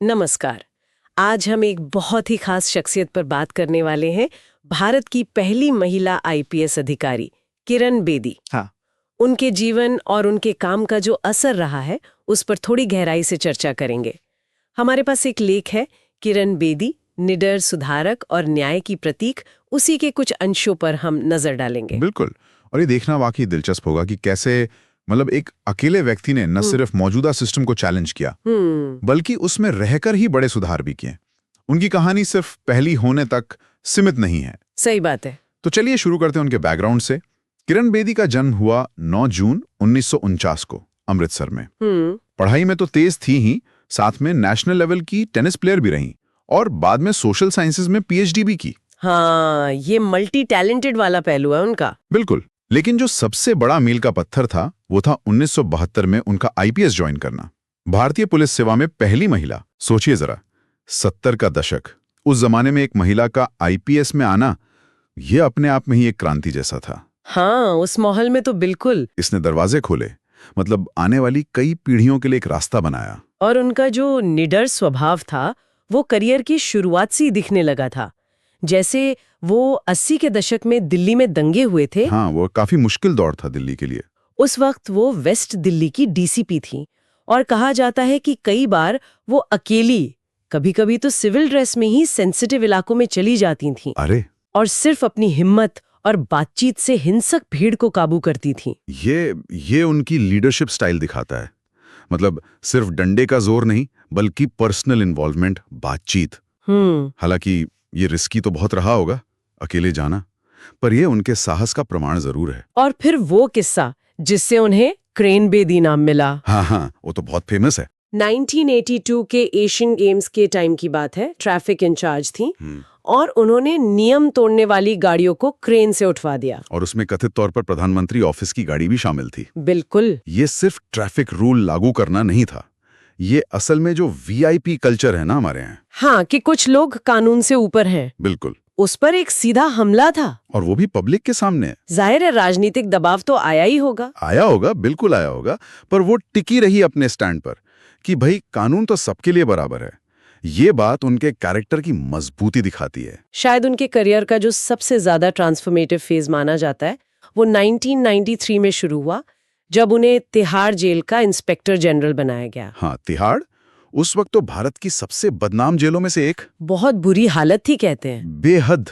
नमस्कार। आज हम एक बहुत ही खास शख्सियत पर बात करने वाले हैं। भारत की पहली महिला आईपीएस अधिकारी किरण बेदी। हाँ। उनके जीवन और उनके काम का जो असर रहा है उस पर थोड़ी गहराई से चर्चा करेंगे। हमारे पास एक लेख है, किरण बेदी, निडर सुधारक और न्याय की प्रतीक। उसी के कुछ अंशों पर हम नजर डालेंगे। बिल्कुल। और ये देखना वाकई दिलचस्प होगा कि कैसे एक अकेले व्यक्ति ने न सिर्फ मौजूदा सिस्टम को चैलेंज किया, बल्कि उसमें रहकर ही बड़े सुधार भी किए। उनकी कहानी सिर्फ पहली होने तक सीमित नहीं है। सही बात है। तो चलिए शुरू करते हैं उनके बैकग्राउंड से। किरण बेदी का जन्म हुआ 9 जून 1949 को अमृतसर में। पढ़ाई में तो तेज थी ही, साथ में नेशनल लेवल की टेनिस प्लेयर भी रही और बाद में सोशल साइंसेज में पीएचडी भी की। हाँ, ये मल्टी टैलेंटेड वाला पहलू है उनका। बिल्कुल। लेकिन जो सबसे बड़ा मील का पत्थर था वो था 1972 में उनका आईपीएस ज्वाइन करना। भारतीय पुलिस सेवा में पहली महिला। सोचिए जरा, 70 का दशक, उस जमाने में एक महिला का आईपीएस में आना, यह अपने आप में ही एक क्रांति जैसा था। हाँ, उस माहौल में तो बिल्कुल। इसने दरवाजे खोले, आने वाली कई पीढ़ियों के लिए एक रास्ता बनाया। और उनका जो निडर स्वभाव था वो करियर की शुरुआत से ही दिखने लगा था। जैसे वो 80 के दशक में दिल्ली में दंगे हुए थे। हाँ, वो काफी मुश्किल दौर था दिल्ली के लिए। उस वक्त वो वेस्ट दिल्ली की डीसीपी थी और कहा जाता है कि कई बार वो अकेली, कभी-कभी तो सिविल ड्रेस में ही सेंसिटिव इलाकों में चली जाती थीं। अरे! और सिर्फ अपनी हिम्मत और बातचीत से हिंसक भीड़ को काबू करती थीं। ये उनकी लीडरशिप स्टाइल दिखाता है। सिर्फ डंडे का जोर नहीं, बल्कि पर्सनल इन्वॉल्वमेंट, बातचीत। हालांकि ये रिस्की तो बहुत रहा होगा अकेले जाना, पर यह उनके साहस का प्रमाण जरूर है। और फिर वो किस्सा जिससे उन्हें क्रेन बेदी नाम मिला। हाँ, वो तो बहुत फेमस है। 1982 के एशियन गेम्स के टाइम की बात है। ट्रैफिक इंचार्ज थी और उन्होंने नियम तोड़ने वाली गाड़ियों को क्रेन से उठवा दिया। और उसमें कथित तौर पर प्रधानमंत्री ऑफिस की गाड़ी भी शामिल थी। बिल्कुल। ये सिर्फ ट्रैफिक रूल लागू करना नहीं था, ये असल में जो वीआईपी कल्चर है ना हमारे यहाँ। हाँ, कि कुछ लोग कानून से ऊपर हैं। बिल्कुल। उस पर एक सीधा हमला था, और वो भी पब्लिक के सामने। जाहिर है राजनीतिक दबाव तो आया ही होगा। बिल्कुल आया होगा, पर वो टिकी रही अपने स्टैंड पर कि भाई कानून तो सबके लिए बराबर है। ये बात उनके कैरेक्टर की मजबूती दिखाती है। शायद उनके करियर का जो सबसे ज्यादा ट्रांसफॉर्मेटिव फेज माना जाता है वो 1993 में शुरू हुआ, जब उन्हें तिहाड़ जेल का इंस्पेक्टर जनरल बनाया गया। हाँ, तिहाड़ उस वक्त तो भारत की सबसे बदनाम जेलों में से एक। बहुत बुरी हालत थी कहते हैं। बेहद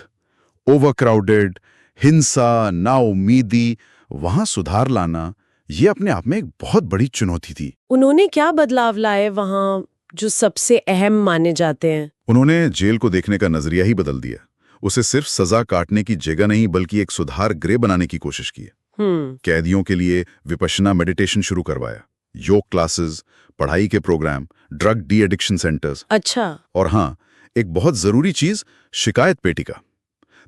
ओवरक्राउडेड, हिंसा, नाउमीदी। वहां सुधार लाना ये अपने आप में एक बहुत बड़ी चुनौती थी। उन्होंने क्या बदलाव लाए वहां जो सबसे अहम माने जाते हैं? उन्होंने जेल को देखने का नजरिया ही बदल दिया। उसे सिर्फ सजा काटने की जगह नहीं, बल्कि एक सुधार गृह बनाने की कोशिश की। कैदियों के लिए विपश्यना मेडिटेशन शुरू करवाया, योग क्लासेस, पढ़ाई के programme, drug de addiction centres. अच्छा। और हाँ, एक बहुत जरूरी चीज, शिकायत पेटिका,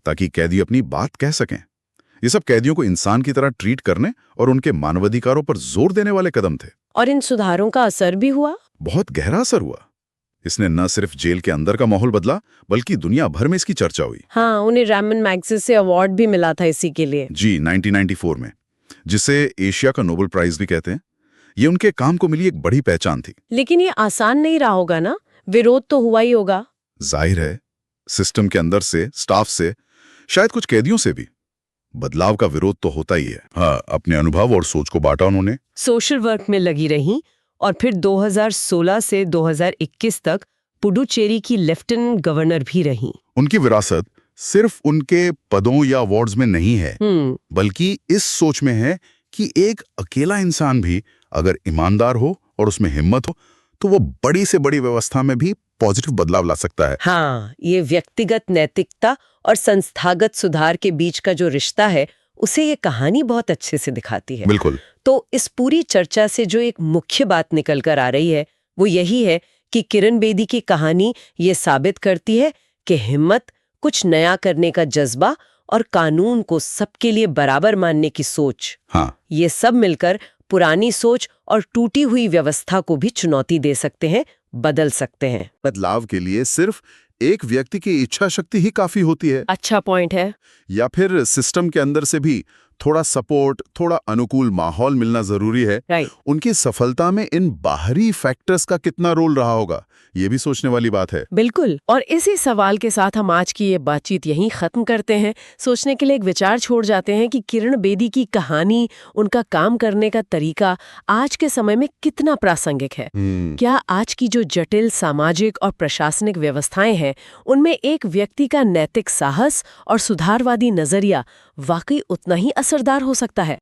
ताकि कैदी अपनी बात कह सकें। ये सब कैदियों को इंसान की तरह ट्रीट करने और उनके मानवाधिकारों पर जोर देने वाले कदम थे। और इन सुधारों का असर भी हुआ? बहुत गहरा असर हुआ। इसने न सिर्फ जेल के अंदर का माहौल बदला, बल्कि दुनिया भर में इसकी चर्चा हुई। हाँ, उन्हें रैमन मैग्सेसे से अवार्ड भी मिला था इसी के लिए। जी, 1994 में, जिसे एशिया का नोबेल प्राइज भी कहते हैं। ये उनके काम को मिली एक बड़ी पहचान थी। लेकिन ये आसान नहीं रहा होगा ना? विरोध तो हुआ ही होगा। जाहिर है, सिस्टम के अंदर से, स्टाफ से, शायद कुछ कैदियों से भी बदलाव का विरोध तो होता ही है। हाँ, अपने अनुभव और सोच को बांटा उन्होंने। सोशल वर्क में लगी रही और फिर 2016 से 2021 तक पुडुचेरी की लेफ्टिनेंट गवर्नर भी रही। उनकी विरासत सिर्फ उनके पदों या अवार्ड्स में नहीं है, बल्कि इस सोच में है कि एक अकेला इंसान भी अगर ईमानदार हो और उसमें हिम्मत हो, तो वो बड़ी से बड़ी व्यवस्था में भी पॉजिटिव बदलाव ला सकता है। हाँ, ये व्यक्तिगत नैतिकता और संस्थागत सुधार के बीच का जो रिश्ता है, उसे ये कहानी बहुत अच्छे से दिखाती है। बिल्कुल। तो इस पूरी चर्चा से जो एक मुख्य बात निकल कर आ रही है वो यही है कि किरण बेदी की कहानी ये साबित करती है कि हिम्मत, कुछ नया करने का जज्बा और कानून को सबके लिए बराबर मानने की सोच, हाँ, ये सब मिलकर पुरानी सोच और टूटी हुई व्यवस्था को भी चुनौती दे सकते हैं, बदल सकते हैं। बदलाव के लिए सिर्फ एक व्यक्ति की इच्छा शक्ति ही काफी होती है। अच्छा पॉइंट है। या फिर सिस्टम के अंदर से भी थोड़ा सपोर्ट, थोड़ा अनुकूल माहौल मिलना जरूरी है। राइट। उनकी सफलता में इन बाहरी फैक्टर्स का कितना रोल रहा होगा, ये भी सोचने वाली बात है। बिल्कुल। और इसी सवाल के साथ हम आज की ये बातचीत यहीं खत्म करते हैं। सोचने के लिए एक विचार छोड़ जाते हैं कि किरण बेदी की कहानी, उनका काम करने का तरीका आज के समय में कितना प्रासंगिक है। क्या आज की जो जटिल सामाजिक और प्रशासनिक व्यवस्थाएं हैं, उनमें एक व्यक्ति का नैतिक साहस और सुधारवादी नजरिया वाकई उतना ही असरदार हो सकता है?